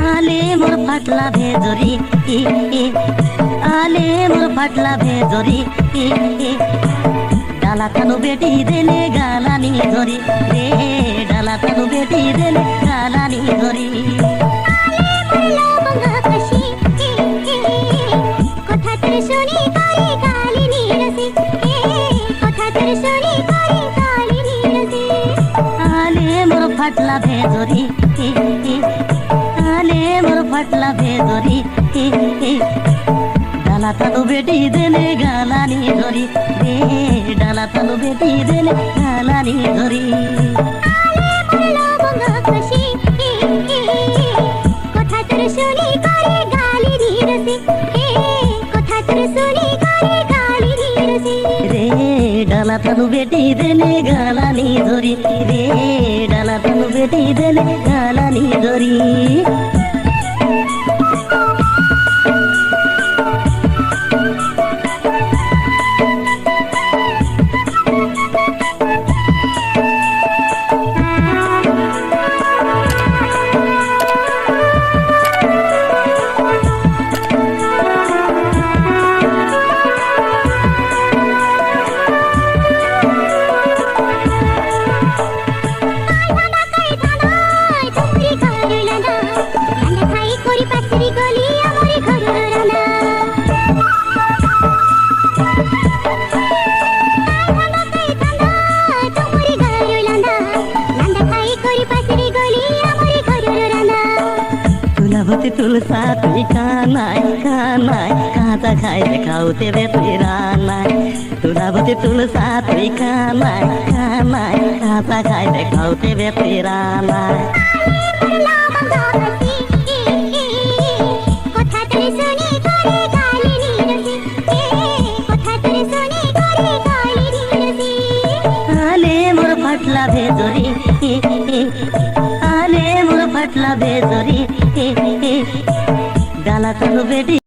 আলে মোর ফাটলা ভেজরি আলে মোর ফাটলা ভেজরি ডালা থানু বেটি দেলে গালানি ধরি রে ডালা থানু বেটি দেলে গালানি ধরি আলে মোর ফাটলা ভেজরি আলে মোর ফাটলা ভেজরি ডালা থানু বেটি দেলে গালানি ধরি রে ডালা থানু বেটি দেলে গালানি ধরি রে ডালা থানু বেটি দেলে গালানি ধরি রে ডালা থানু বেটি দেলে গালানি ধরি তুলাবতী তুলসা তুই কানাই কানাই কাঁচা খাইতে খাওতে বে তুই রানাই তুলাবতী তুলসা তুই কানাই কানাই কাঁচা খাইতে খাওতে বে তুই রানাই আলে মোর ফাটলা ভেজরি আলে মোর ফাটলা ভেজরি ডালা থানু বেটি